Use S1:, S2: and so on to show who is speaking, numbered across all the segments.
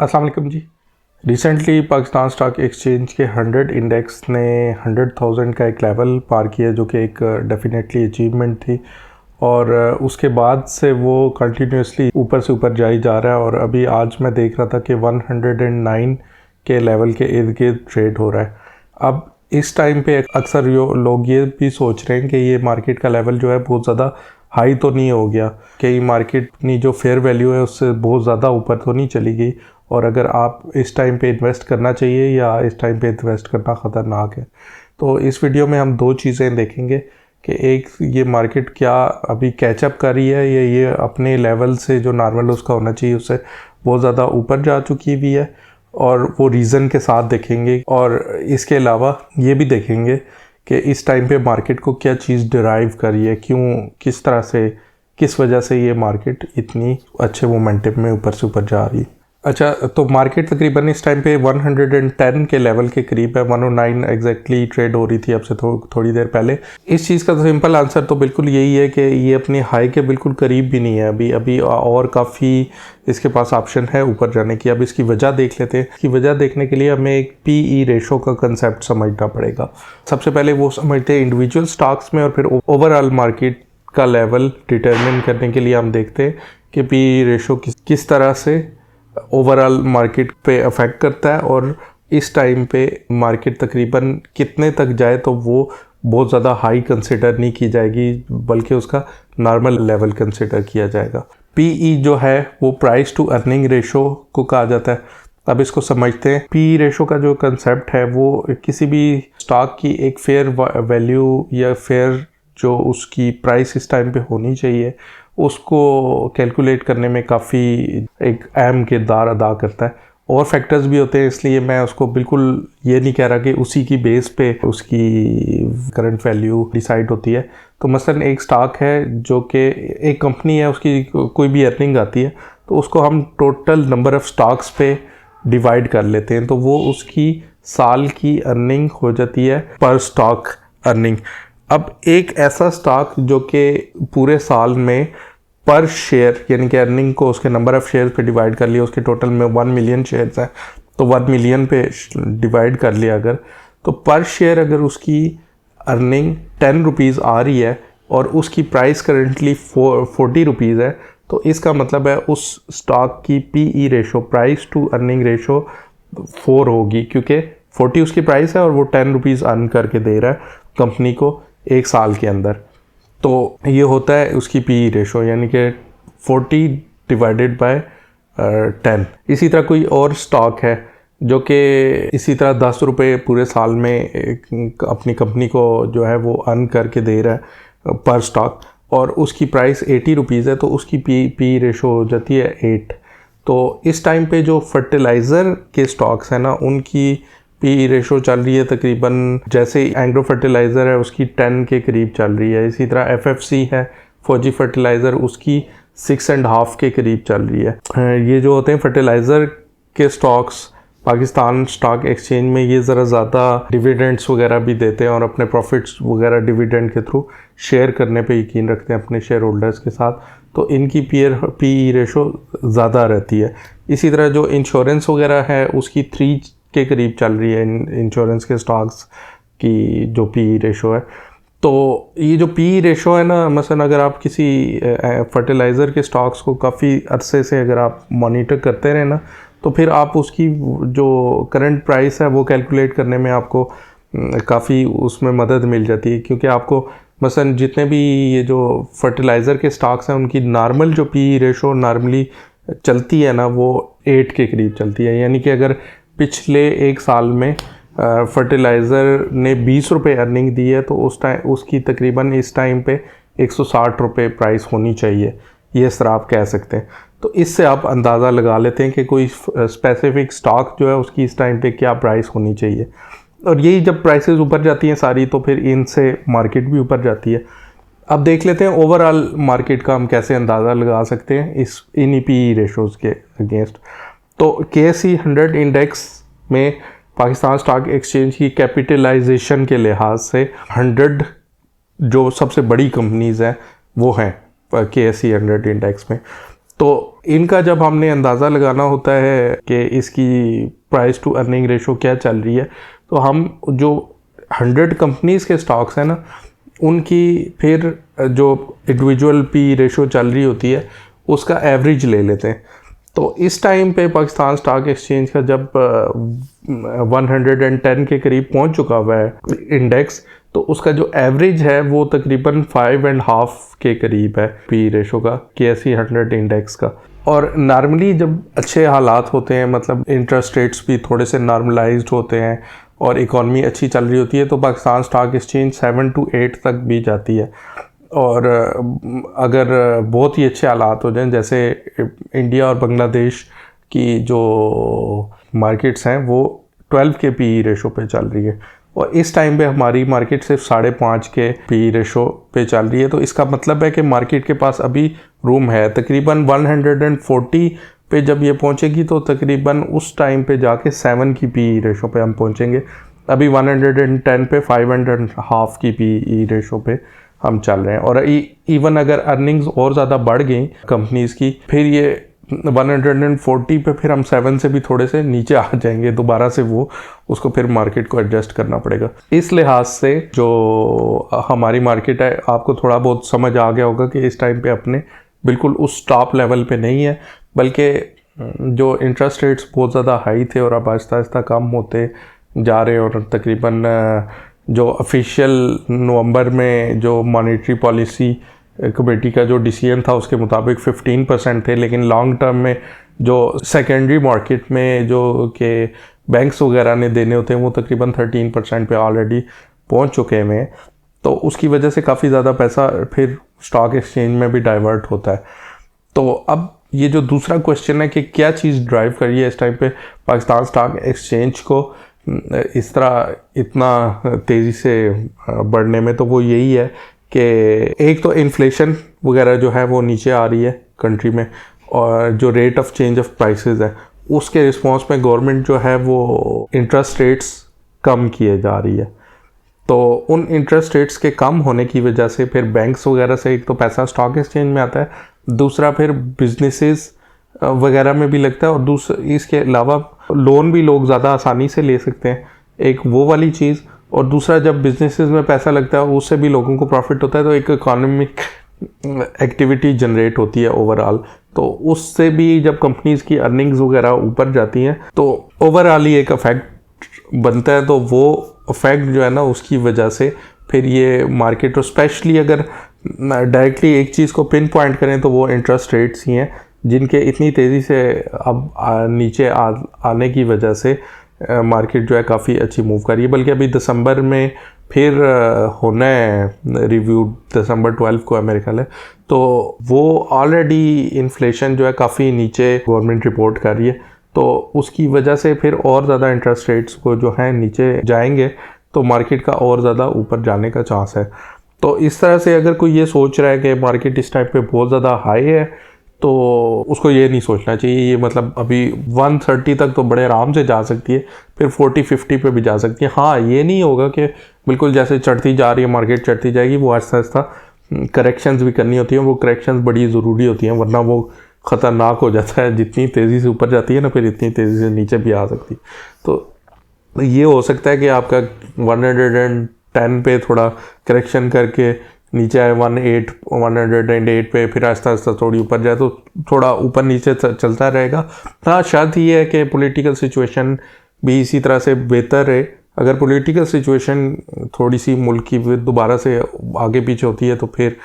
S1: अस्सलाम वालेकुम जी। Recently Pakistan stock exchange के 100 इंडेक्स ने 100,000 का एक लेवल पार किया, जो कि एक डेफिनेटली अचीवमेंट थी। और उसके बाद से वो कंटिन्यूसली ऊपर से ऊपर जाई जा रहा है। और अभी आज मैं देख रहा था कि 109 के लेवल के इर्द गिर्द ट्रेड हो रहा है। अब इस टाइम पे अक्सर लोग ये भी सोच रहे हैं कि ये मार्केट का लेवल जो है बहुत ज़्यादा हाई तो नहीं हो गया, कि मार्केट अपनी जो फेयर वैल्यू है उससे बहुत ज़्यादा ऊपर तो नहीं चली गई, और अगर आप इस टाइम पे इन्वेस्ट करना चाहिए या इस टाइम पे इन्वेस्ट करना ख़तरनाक है। तो इस वीडियो में हम दो चीज़ें देखेंगे कि एक, ये मार्केट क्या अभी कैचअप कर रही है या ये अपने लेवल से जो नॉर्मल उसका होना चाहिए उससे बहुत ज़्यादा ऊपर जा चुकी हुई है, और वो रीज़न के साथ देखेंगे। और इसके अलावा ये भी देखेंगे कि इस टाइम पे मार्केट को क्या चीज़ डिराइव कर रही है, क्यों, किस तरह से, किस वजह से ये मार्केट इतनी अच्छे मोमेंटम में ऊपर से ऊपर जा रही है। अच्छा, तो मार्केट तकरीबन इस टाइम पे 110 के लेवल के करीब है। 109 एग्जैक्टली ट्रेड हो रही थी अब से थोड़ी देर पहले। इस चीज़ का तो सिंपल आंसर तो बिल्कुल यही है कि ये अपने हाई के बिल्कुल करीब भी नहीं है अभी और काफ़ी इसके पास ऑप्शन है ऊपर जाने की। अब इसकी वजह देख लेते हैं। इसकी वजह देखने के लिए हमें एक PE रेशो का कंसेप्ट समझना पड़ेगा। सबसे पहले वो समझते हैं इंडिविजुअल स्टॉक्स में, और फिर ओवरऑल मार्केट का लेवल डिटरमिन करने के लिए हम देखते हैं कि PE रेशो किस तरह से ओवरऑल मार्केट पे अफेक्ट करता है, और इस टाइम पे मार्केट तकरीबन कितने तक जाए तो वो बहुत ज़्यादा हाई कंसिडर नहीं की जाएगी, बल्कि उसका नॉर्मल लेवल कंसिडर किया जाएगा। PE जो है वो प्राइस टू अर्निंग रेशो को कहा जाता है। अब इसको समझते हैं। PE रेशो का जो कंसेप्ट है वो किसी भी स्टॉक की एक फेयर वैल्यू या फेयर जो उसकी प्राइस इस टाइम पे होनी चाहिए उसको कैलकुलेट करने में काफ़ी एक अहम किरदार अदा करता है। और फैक्टर्स भी होते हैं, इसलिए मैं उसको बिल्कुल ये नहीं कह रहा कि उसी की बेस पे उसकी करंट वैल्यू डिसाइड होती है। तो मसलन एक स्टॉक है जो कि एक कंपनी है, उसकी कोई भी अर्निंग आती है तो उसको हम टोटल नंबर ऑफ़ स्टॉक्स पे डिवाइड कर लेते हैं, तो वो उसकी साल की अर्निंग हो जाती है, पर स्टॉक अर्निंग। अब एक ऐसा स्टॉक जो कि पूरे साल में पर शेयर यानी कि अर्निंग को उसके नंबर ऑफ़ शेयर पे डिवाइड कर लिया, उसके टोटल में 1 मिलियन शेयर्स हैं तो 1 मिलियन पे डिवाइड कर लिया अगर, तो पर शेयर अगर उसकी अर्निंग 10 रुपीज़ आ रही है और उसकी प्राइस करेंटली 40 रुपीज़ है, तो इसका मतलब है उस स्टॉक की PE ratio, price to earning ratio 4 होगी, क्योंकि 40 उसकी प्राइस है और वो 10 रुपीज़ अर्न करके दे रहा है कंपनी को एक साल के अंदर। तो ये होता है उसकी PE रेशो, यानी कि 40 डिवाइडेड बाय 10। इसी तरह कोई और स्टॉक है जो कि इसी तरह 10 रुपये पूरे साल में अपनी कंपनी को जो है वो अर्न करके दे रहा है पर स्टॉक, और उसकी प्राइस 80 रुपीज़ है, तो उसकी PE रेशो हो जाती है 8। तो इस टाइम पे जो फर्टिलाइज़र के स्टॉक्स हैं ना, उनकी PE रेशो चल रही है तकरीबन, जैसे एंग्रो फर्टिलाइज़र है उसकी 10 के करीब चल रही है। इसी तरह FFC है, फौजी फर्टिलाइज़र, उसकी 6.5 के करीब चल रही है। ये जो होते हैं फर्टिलाइज़र के स्टॉक्स, पाकिस्तान स्टॉक एक्सचेंज में ये ज़रा ज़्यादा डिविडेंड्स वगैरह भी देते हैं और अपने प्रॉफिट्स वगैरह डिविडेंड के थ्रू शेयर करने पे यकीन रखते हैं अपने शेयर होल्डर्स के साथ, तो इनकी PE रेशो ज़्यादा रहती है। इसी तरह जो इंश्योरेंस वगैरह है उसकी 3 के करीब चल रही है, इंश्योरेंस के स्टॉक्स की जो PE रेशो है। तो ये जो PE रेशो है ना, मसलन अगर आप किसी फर्टिलाइज़र के स्टॉक्स को काफ़ी अरसे से अगर आप मॉनिटर करते रहे ना, तो फिर आप उसकी जो करंट प्राइस है वो कैलकुलेट करने में आपको काफ़ी उसमें मदद मिल जाती है, क्योंकि आपको मसलन जितने भी ये जो फर्टिलाइज़र के स्टॉक्स हैं उनकी नॉर्मल जो PE रेशो नॉर्मली चलती है ना, वो 8 के करीब चलती है। यानी कि अगर पिछले एक साल में फर्टिलाइज़र ने 20 रुपये अर्निंग दी है तो उस टाइम उसकी तकरीबन इस टाइम पे 160 रुपये प्राइस होनी चाहिए, ये सर आप कह सकते हैं। तो इससे आप अंदाज़ा लगा लेते हैं कि कोई स्पेसिफिक स्टॉक जो है उसकी इस टाइम पे क्या प्राइस होनी चाहिए। और यही जब प्राइसेस ऊपर जाती हैं सारी, तो फिर इनसे मार्केट भी ऊपर जाती है। अब देख लेते हैं ओवरऑल मार्केट का हम कैसे अंदाज़ा लगा सकते हैं इन PE रेशोज़ के अगेंस्ट। तो KSE 100 इंडेक्स में पाकिस्तान स्टॉक एक्सचेंज की कैपिटलाइजेशन के लिहाज से 100 जो सबसे बड़ी कंपनीज़ हैं वो हैं KSE 100 इंडेक्स में। तो इनका जब हमने अंदाज़ा लगाना होता है कि इसकी प्राइस टू अर्निंग रेशो क्या चल रही है, तो हम जो 100 कंपनीज़ के स्टॉक्स हैं ना, उनकी फिर जो इंडिविजुअल पी रेशो चल रही होती है उसका एवरेज ले लेते हैं। तो इस टाइम पे पाकिस्तान स्टॉक एक्सचेंज का जब 110 के करीब पहुंच चुका हुआ है इंडेक्स, तो उसका जो एवरेज है वो तकरीबन 5.5 के करीब है पी रेशो का, KSE 100 इंडेक्स का। और नॉर्मली जब अच्छे हालात होते हैं, मतलब इंटरेस्ट रेट्स भी थोड़े से नॉर्मलाइज्ड होते हैं और इकॉनमी अच्छी चल रही होती है, तो पाकिस्तान स्टॉक एक्सचेंज 7 to 8 तक भी जाती है। और अगर बहुत ही अच्छे हालात हो जाएं, जैसे इंडिया और बांग्लादेश की जो मार्केट्स हैं वो 12 के पी रेशो पे चल रही है, और इस टाइम पे हमारी मार्केट सिर्फ 5.5 के पी रेशो पे चल रही है। तो इसका मतलब है कि मार्केट के पास अभी रूम है। तकरीबन 140 पे जब ये पहुंचेगी तो तकरीबन उस टाइम पे जाके 7 की पी रेशो पे हम पहुंचेंगे। अभी 110 पे 5.5 की पी रेशो पे हम चल रहे हैं। और इवन अगर अर्निंग्स और ज़्यादा बढ़ गई कंपनीज़ की, फिर ये 140 पे फिर हम 7 से भी थोड़े से नीचे आ जाएंगे दोबारा से, वो उसको फिर मार्केट को एडजस्ट करना पड़ेगा। इस लिहाज से जो हमारी मार्केट है, आपको थोड़ा बहुत समझ आ गया होगा कि इस टाइम पे अपने बिल्कुल उस टॉप लेवल पे नहीं है, बल्कि जो इंटरेस्ट रेट्स बहुत ज़्यादा हाई थे और अब आहिस्ता आहिस्ता कम होते जा रहे हैं। और तकरीबन जो ऑफिशियल नवंबर में जो मॉनेटरी पॉलिसी कमेटी का जो डिसीजन था उसके मुताबिक 15% थे, लेकिन लॉन्ग टर्म में जो सेकेंडरी मार्केट में जो कि बैंक्स वगैरह ने देने होते हैं वो तकरीबन 13% पे ऑलरेडी पहुंच चुके हैं। तो उसकी वजह से काफ़ी ज़्यादा पैसा फिर स्टॉक एक्सचेंज में भी डाइवर्ट होता है। तो अब ये जो दूसरा क्वेश्चन है कि क्या चीज़ ड्राइव कर रही है इस टाइम पे पाकिस्तान स्टॉक एक्सचेंज को इस तरह इतना तेज़ी से बढ़ने में, तो वो यही है कि एक तो इन्फ्लेशन वगैरह जो है वो नीचे आ रही है कंट्री में, और जो rate of change of prices है उसके रिस्पॉन्स में गवर्नमेंट जो है वो इंटरेस्ट रेट्स कम किए जा रही है। तो उन इंटरेस्ट रेट्स के कम होने की वजह से फिर बैंक्स वगैरह से एक तो पैसा स्टॉक एक्सचेंज में आता है, दूसरा फिर बिजनेसेस वगैरह में भी लगता है, और दूसरा इसके अलावा लोन भी लोग ज़्यादा आसानी से ले सकते हैं, एक वो वाली चीज़। और दूसरा जब बिजनेसेस में पैसा लगता है उससे भी लोगों को प्रॉफिट होता है, तो एक इकोनॉमिक एक्टिविटी जनरेट होती है ओवरऑल। तो उससे भी जब कंपनीज़ की अर्निंग्स वगैरह ऊपर जाती हैं तो ओवरऑल ही एक इफेक्ट बनता है। तो वो इफेक्ट जो है ना उसकी वजह से फिर ये मार्केट, और स्पेशली अगर डायरेक्टली एक चीज़ को पिन पॉइंट करें तो वो इंटरेस्ट रेट्स ही हैं, जिनके इतनी तेज़ी से अब नीचे आने की वजह से मार्केट जो है काफ़ी अच्छी मूव कर रही है। बल्कि अभी दिसंबर में फिर होना है रिव्यू, दिसंबर 12 को अमेरिका में, तो वो ऑलरेडी इन्फ्लेशन जो है काफ़ी नीचे गवर्नमेंट रिपोर्ट कर रही है, तो उसकी वजह से फिर और ज़्यादा इंटरेस्ट रेट्स को जो है नीचे जाएंगे, तो मार्केट का और ज़्यादा ऊपर जाने का चांस है। तो इस तरह से अगर कोई ये सोच रहा है कि मार्केट इस टाइप पे बहुत ज़्यादा हाई है, तो उसको ये नहीं सोचना चाहिए। ये मतलब अभी 130 तक तो बड़े आराम से जा सकती है, फिर 40-50 पे भी जा सकती है। हाँ, ये नहीं होगा कि बिल्कुल जैसे चढ़ती जा रही है मार्केट चढ़ती जाएगी, वो आहिस्ता आहिस्ता करेक्शंस भी करनी होती हैं। वो करेक्शंस बड़ी ज़रूरी होती हैं, वरना वो ख़तरनाक हो जाता है। जितनी तेज़ी से ऊपर जाती है ना, फिर इतनी तेज़ी से नीचे भी आ सकती है। तो ये हो सकता है कि आपका 110 पे थोड़ा करेक्शन करके नीचे आए 108 पे, फिर आहिस्ता आहिस्ता थोड़ी ऊपर जाए, तो थोड़ा ऊपर नीचे चलता रहेगा। हाँ, शर्त ये है कि पॉलिटिकल सिचुएशन भी इसी तरह से बेहतर रहे। अगर पॉलिटिकल सिचुएशन थोड़ी सी मुल्क की दोबारा से आगे पीछे होती है तो फिर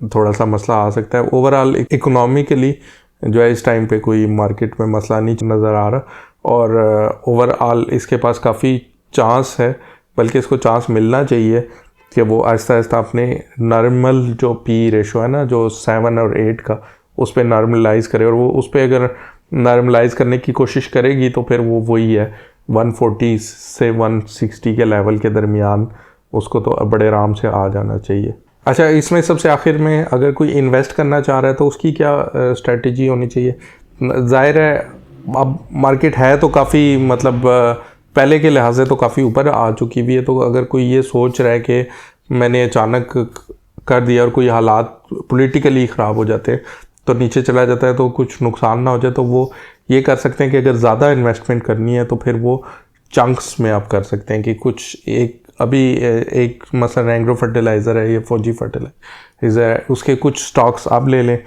S1: थोड़ा सा मसला आ सकता है। ओवरऑल इकोनॉमिकली जो है इस टाइम पे कोई मार्केट में मसला नहीं नज़र आ रहा, और ओवरऑल इसके पास काफ़ी चांस है, बल्कि इसको चांस मिलना चाहिए कि वो आहिस्ता आहिस्ता अपने नॉर्मल जो पी रेशो है ना, जो 7 और 8 का, उस पर नॉर्मलाइज़ करे। और वो उस पर अगर नॉर्मलाइज़ करने की कोशिश करेगी तो फिर वो वही है 140 से 160 के लेवल के दरमियान, उसको तो बड़े आराम से आ जाना चाहिए। अच्छा, इसमें सबसे आखिर में अगर कोई इन्वेस्ट करना चाह रहा है तो उसकी क्या स्ट्रेटजी होनी चाहिए? ज़ाहिर है अब मार्केट है तो काफ़ी, मतलब पहले के लिहाज से तो काफ़ी ऊपर आ चुकी भी है। तो अगर कोई ये सोच रहा है कि मैंने अचानक कर दिया और कोई हालात पॉलिटिकली ख़राब हो जाते हैं, तो नीचे चला जाता है तो कुछ नुकसान ना हो जाए, तो वो ये कर सकते हैं कि अगर ज़्यादा इन्वेस्टमेंट करनी है तो फिर वो चंक्स में आप कर सकते हैं कि कुछ एक अभी एक मसलन एंग्रो फर्टिलाइज़र है या फौजी फर्टिलाइज़र है, उसके कुछ स्टॉक्स आप ले लें,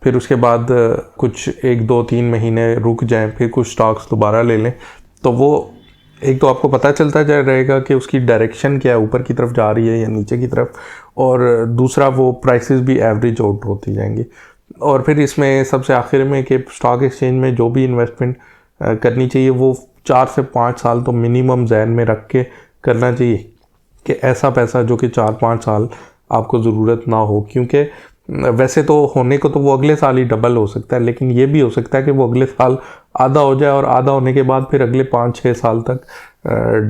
S1: फिर उसके बाद कुछ 1-2-3 महीने रुक जाएं, फिर कुछ स्टॉक्स दोबारा ले लें, तो वो एक तो आपको पता चलता जा रहेगा कि उसकी डायरेक्शन क्या है, ऊपर की तरफ जा रही है या नीचे की तरफ, और दूसरा वो प्राइसेस भी एवरेज आउट होती जाएंगी। और फिर इसमें सबसे आखिर में कि स्टॉक एक्सचेंज में जो भी इन्वेस्टमेंट करनी चाहिए वो 4 से 5 साल तो मिनिमम जहन में रख के करना चाहिए कि ऐसा पैसा जो कि 4-5 साल आपको ज़रूरत ना हो, क्योंकि वैसे तो होने को तो वो अगले साल ही डबल हो सकता है, लेकिन ये भी हो सकता है कि वो अगले साल आधा हो जाए और आधा होने के बाद फिर अगले 5-6 साल तक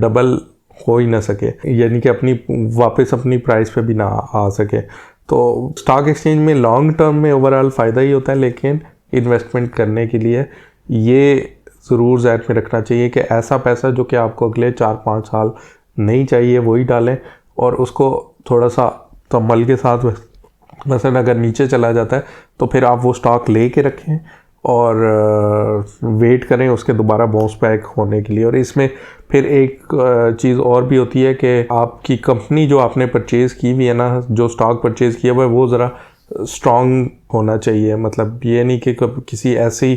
S1: डबल हो ही ना सके, यानी कि अपनी वापस अपनी प्राइस पे भी ना आ सके। तो स्टॉक एक्सचेंज में लॉन्ग टर्म में ओवरऑल फ़ायदा ही होता है, लेकिन इन्वेस्टमेंट करने के लिए ये ज़रूर ज़हन में रखना चाहिए कि ऐसा पैसा जो कि आपको अगले 4-5 साल नहीं चाहिए वही डालें, और उसको थोड़ा सा तम्मल के साथ, मसलन अगर नीचे चला जाता है तो फिर आप वो स्टॉक ले के रखें और वेट करें उसके दोबारा बाउंस बैक होने के लिए। और इसमें फिर एक चीज़ और भी होती है कि आपकी कंपनी जो आपने परचेज़ की हुई है ना, जो स्टॉक परचेज़ किया हुआ है वो ज़रा स्ट्रॉन्ग होना चाहिए। मतलब ये नहीं कि किसी ऐसी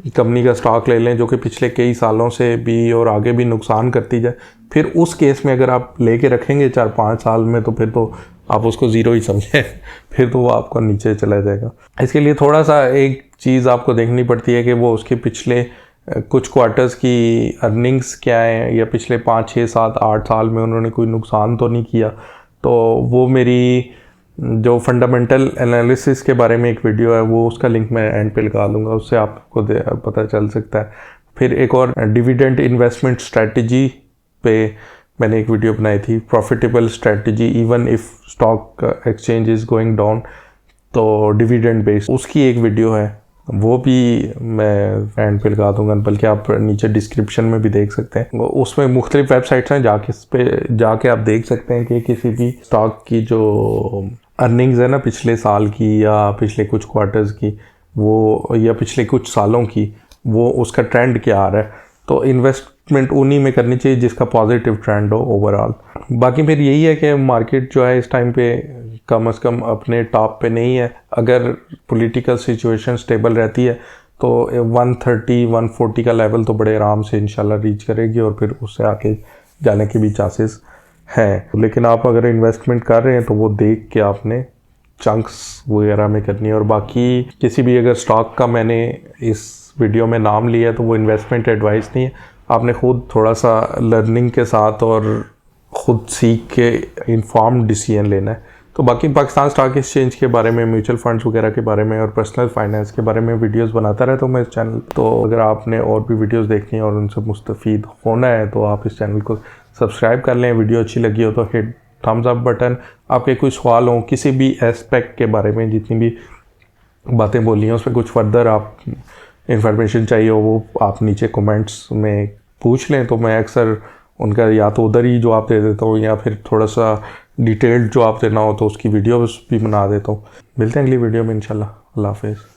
S1: कंपनी का स्टॉक ले लें जो कि पिछले कई सालों से भी और आगे भी नुकसान करती जाए, फिर उस केस में अगर आप लेके रखेंगे 4-5 साल में तो फिर तो आप उसको ज़ीरो ही समझें, फिर तो वो आपको नीचे चला जाएगा। इसके लिए थोड़ा सा एक चीज़ आपको देखनी पड़ती है कि वो उसके पिछले कुछ क्वार्टर्स की अर्निंग्स क्या हैं, या पिछले 5-6-7-8 साल में उन्होंने कोई नुकसान तो नहीं किया। तो वो मेरी जो फंडामेंटल एनालिसिस के बारे में एक वीडियो है, वो उसका लिंक मैं एंड पे लगा दूंगा, उससे आपको पता चल सकता है। फिर एक और डिविडेंड इन्वेस्टमेंट स्ट्रैटेजी पे मैंने एक वीडियो बनाई थी, profitable strategy even if stock exchange is going down, तो डिविडेंड बेस्ड, उसकी एक वीडियो है, वो भी मैं एंड पे लगा दूंगा, बल्कि आप नीचे डिस्क्रिप्शन में भी देख सकते हैं। उसमें मुख्तलिफ वेबसाइट्स हैं, जाके आप देख सकते हैं कि किसी भी स्टॉक की जो अर्निंग्स है ना पिछले साल की या पिछले कुछ क्वार्टर्स की, वो या पिछले कुछ सालों की, वो उसका ट्रेंड क्या आ रहा है। तो इन्वेस्टमेंट उन्हीं में करनी चाहिए जिसका पॉजिटिव ट्रेंड हो ओवरऑल। बाकी फिर यही है कि मार्केट जो है इस टाइम पे कम से कम अपने टॉप पे नहीं है। अगर पॉलिटिकल सिचुएशन स्टेबल रहती है तो 130-140 का लेवल तो बड़े आराम से इंशाल्लाह रीच करेगी, और फिर उससे आके जाने के भी चांसेस हैं। लेकिन आप अगर इन्वेस्टमेंट कर रहे हैं तो वो देख के आपने चंक्स वगैरह में करनी है। और बाकी किसी भी अगर स्टॉक का मैंने इस वीडियो में नाम लिया है तो वो इन्वेस्टमेंट एडवाइस नहीं है, आपने खुद थोड़ा सा लर्निंग के साथ और ख़ुद सीख के इन्फॉर्म्ड डिसीजन लेना है। तो बाकी पाकिस्तान स्टॉक एक्सचेंज के बारे में, म्यूचुअल फंड्स वगैरह के बारे में और पर्सनल फाइनेंस के बारे में वीडियोस बनाता रहता हूँ मैं इस चैनल। तो अगर आपने और भी वीडियोस देखनी है और उनसे मुस्तफ़ीद होना है तो आप इस चैनल को सब्सक्राइब कर लें। वीडियो अच्छी लगी हो तो हिट थम्स अप बटन। आपके कोई सवाल हों किसी भी एस्पेक्ट के बारे में, जितनी भी बातें बोली हैं उस पर कुछ फर्दर आप इंफॉर्मेशन चाहिए हो, वो आप नीचे कमेंट्स में पूछ लें, तो मैं अक्सर उनका या तो उधर ही जवाब दे देता हूँ या फिर थोड़ा सा डिटेल्ड जवाब देना हो तो उसकी वीडियोस भी बना देता हूँ। मिलते हैं अगली वीडियो में इंशाल्लाह। अल्लाह हाफ़िज़।